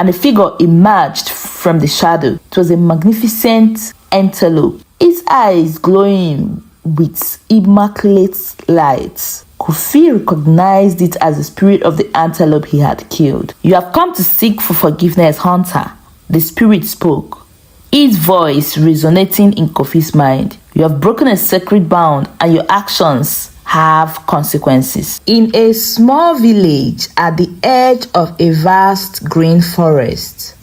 and a figure emerged from the shadow. It was a magnificent antelope, its eyes glowing with immaculate light. Kofi recognized it as the spirit of the antelope he had killed. "You have come to seek for forgiveness, hunter," the spirit spoke, its voice resonating in Kofi's mind. "You have broken a sacred bound, and your actions have consequences." In a small village at the edge of a vast green forest,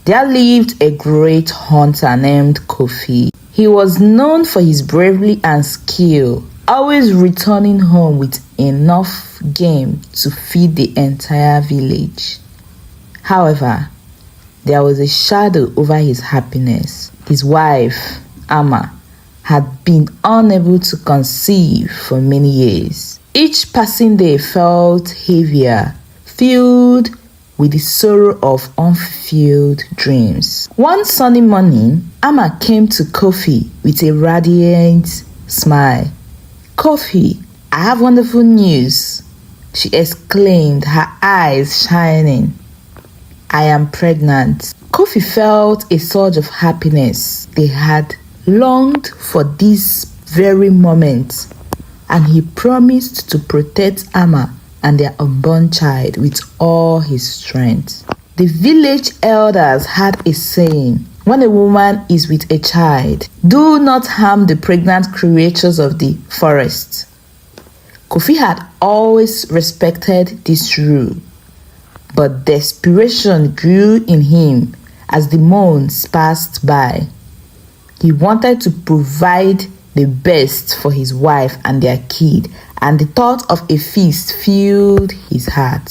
there lived a great hunter named Kofi. He was known for his bravery and skill, always returning home with enough game to feed the entire village. However, there was a shadow over his happiness. His wife, Amma, had been unable to conceive for many years. Each passing day felt heavier, filled with the sorrow of unfulfilled dreams. One sunny morning, Amma came to Kofi with a radiant smile. "Kofi, I have wonderful news," she exclaimed, her eyes shining. "I am pregnant." Kofi felt a surge of happiness. They had longed for this very moment, and he promised to protect Amma and their unborn child with all his strength. The village elders had a saying: when a woman is with a child, do not harm the pregnant creatures of the forest. Kofi had always respected this rule, but desperation grew in him as the months passed by. He wanted to provide the best for his wife and their kid, and the thought of a feast filled his heart.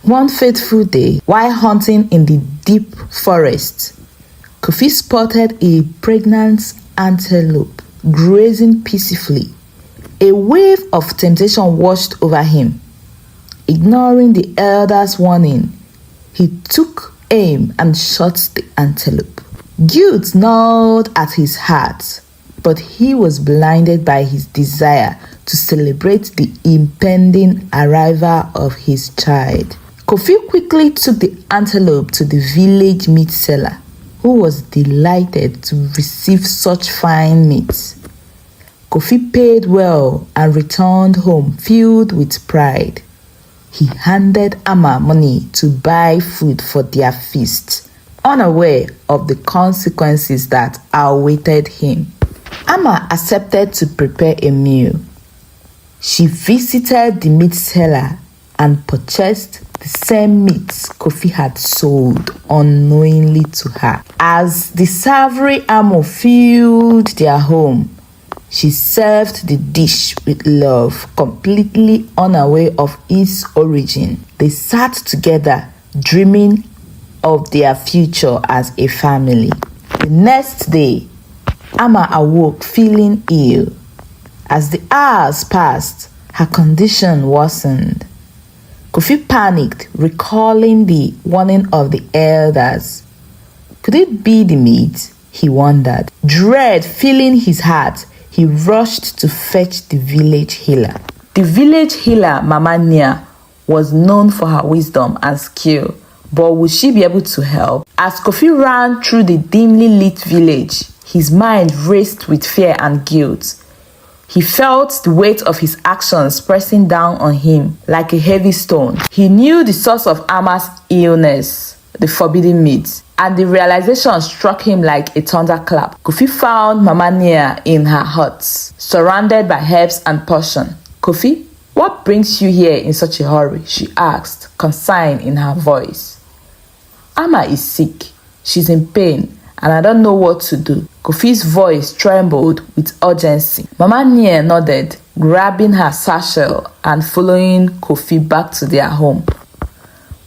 One fateful day, while hunting in the deep forest, Kofi spotted a pregnant antelope grazing peacefully. A wave of temptation washed over him. Ignoring the elder's warning, he took aim and shot the antelope. Guilt gnawed at his heart, but he was blinded by his desire to celebrate the impending arrival of his child. Kofi quickly took the antelope to the village meat seller, who was delighted to receive such fine meat. Kofi paid well and returned home filled with pride. He handed Amma money to buy food for their feast, unaware of the consequences that awaited him. Amma accepted to prepare a meal. She visited the meat seller and purchased the same meat Kofi had sold unknowingly to her. As the savory aroma filled their home, she served the dish with love, completely unaware of its origin. They sat together, dreaming of their future as a family. The next day, Amma awoke feeling ill. As the hours passed, her condition worsened. Kofi panicked, recalling the warning of the elders. Could it be the meat? He wondered. Dread filling his heart, he rushed to fetch the village healer. The village healer, Mama Nia, was known for her wisdom and skill, but would she be able to help? As Kofi ran through the dimly lit village, his mind raced with fear and guilt. He felt the weight of his actions pressing down on him like a heavy stone. He knew the source of Amma's illness, the forbidden meat, and the realization struck him like a thunderclap. Kofi found Mama Nia in her hut, surrounded by herbs and potion. "Kofi, what brings you here in such a hurry?" she asked, concern in her voice. "Amma is sick. She's in pain, and I don't know what to do." Kofi's voice trembled with urgency. Mama Nia nodded, grabbing her satchel and following Kofi back to their home.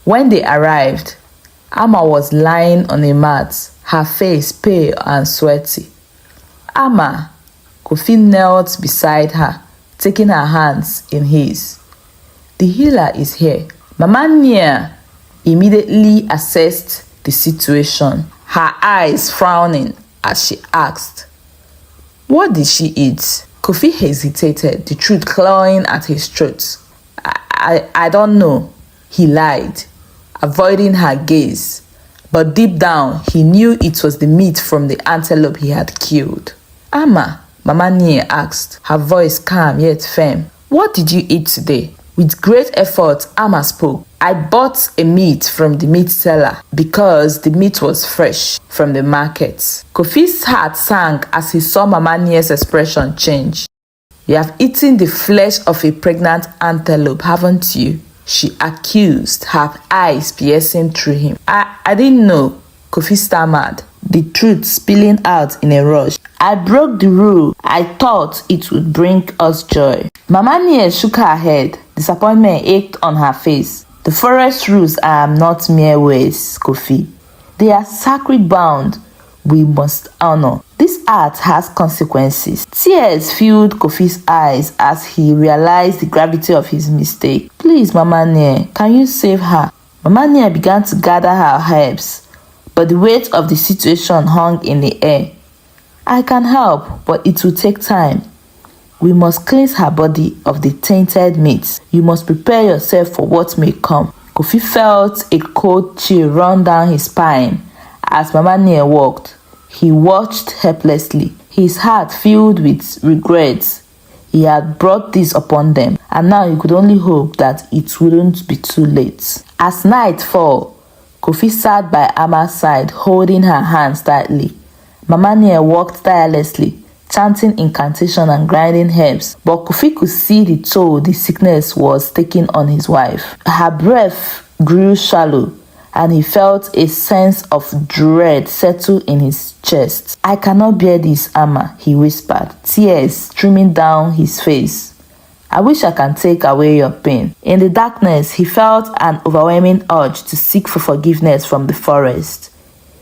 When they arrived, Amma was lying on a mat, her face pale and sweaty. "Amma," Kofi knelt beside her, taking her hands in his. "The healer is here." Mama Nia immediately assessed the situation, her eyes frowning as she asked, "What did she eat?" Kofi hesitated, the truth clawing at his throat. I don't know," he lied, avoiding her gaze. but deep down, he knew it was the meat from the antelope he had killed. "Ama," Mama Nie asked, her voice calm yet firm, "what did you eat today?" With great effort, Ama spoke. "I bought a meat from the meat seller because the meat was fresh from the market." Kofi's heart sank as he saw Mama Nie's expression change. "You have eaten the flesh of a pregnant antelope, haven't you?" she accused, her eyes piercing through him. I didn't know," Kofi stammered, the truth spilling out in a rush. "I broke the rule. I thought it would bring us joy." Mama Nie shook her head. Disappointment ached on her face. "The forest rules are not mere words, Kofi. They are sacred bound we must honor. This act has consequences." Tears filled Kofi's eyes as he realized the gravity of his mistake. "Please, Mama Nie, can you save her?" Mama Nie began to gather her herbs, but the weight of the situation hung in the air. "I can help, but it will take time. We must cleanse her body of the tainted meat. You must prepare yourself for what may come." Kofi felt a cold chill run down his spine as Mama Nie walked. He watched helplessly, his heart filled with regrets. He had brought this upon them, and now he could only hope that it wouldn't be too late. As night fell, Kofi sat by Ama's side, holding her hands tightly. Mama Nie walked tirelessly, chanting incantation and grinding herbs, but Kofi could see the toll the sickness was taking on his wife. Her breath grew shallow, and he felt a sense of dread settle in his chest. "I cannot bear this, Ama," he whispered, tears streaming down his face. "I wish I can take away your pain." In the darkness, he felt an overwhelming urge to seek for forgiveness from the forest.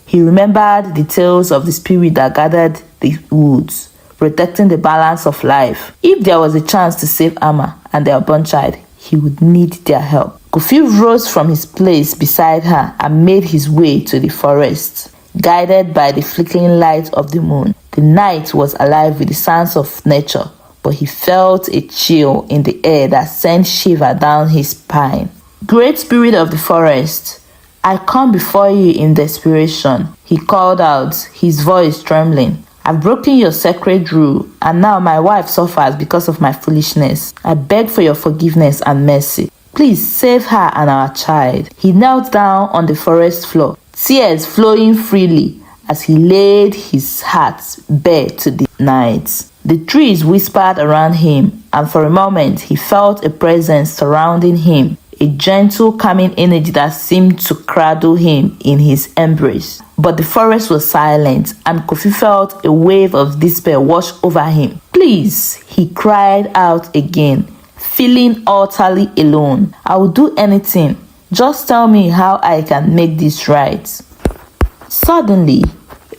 He remembered the tales of the spirit that gathered the woods, protecting the balance of life. If there was a chance to save Ama and their unborn child, he would need their help. Kofi rose from his place beside her and made his way to the forest, guided by the flickering light of the moon. The night was alive with the sounds of nature, but he felt a chill in the air that sent shiver down his spine. "Great spirit of the forest, I come before you in desperation," he called out, his voice trembling. "I've broken your sacred rule, and now my wife suffers because of my foolishness. I beg for your forgiveness and mercy. Please save her and our child." He knelt down on the forest floor, tears flowing freely as he laid his heart bare to the night. The trees whispered around him, and for a moment he felt a presence surrounding him, a gentle, calming energy that seemed to cradle him in his embrace. But the forest was silent, and Kofi felt a wave of despair wash over him. "Please," he cried out again, feeling utterly alone. "I will do anything. Just tell me how I can make this right." Suddenly,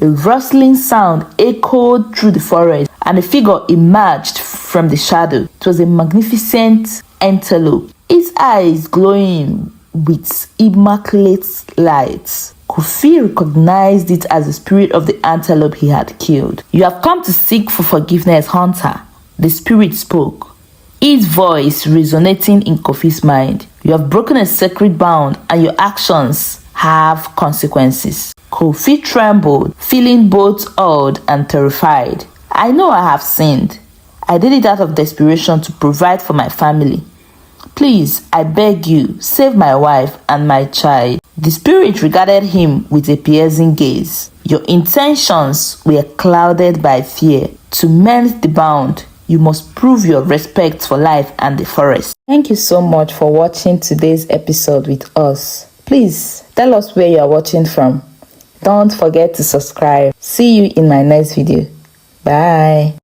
a rustling sound echoed through the forest, and a figure emerged from the shadow. It was a magnificent antelope, its eyes glowing with immaculate light. Kofi recognized it as the spirit of the antelope he had killed. "You have come to seek for forgiveness, hunter," the spirit spoke, its voice resonating in Kofi's mind. "You have broken a sacred bound, and your actions have consequences." Kofi trembled, feeling both awed and terrified. "I know I have sinned. I did it out of desperation to provide for my family. Please, I beg you, save my wife and my child." The spirit regarded him with a piercing gaze. "Your intentions were clouded by fear. To mend the bound, you must prove your respect for life and the forest." Thank you so much for watching today's episode with us. Please tell us where you are watching from. Don't forget to subscribe. See you in my next video. Bye.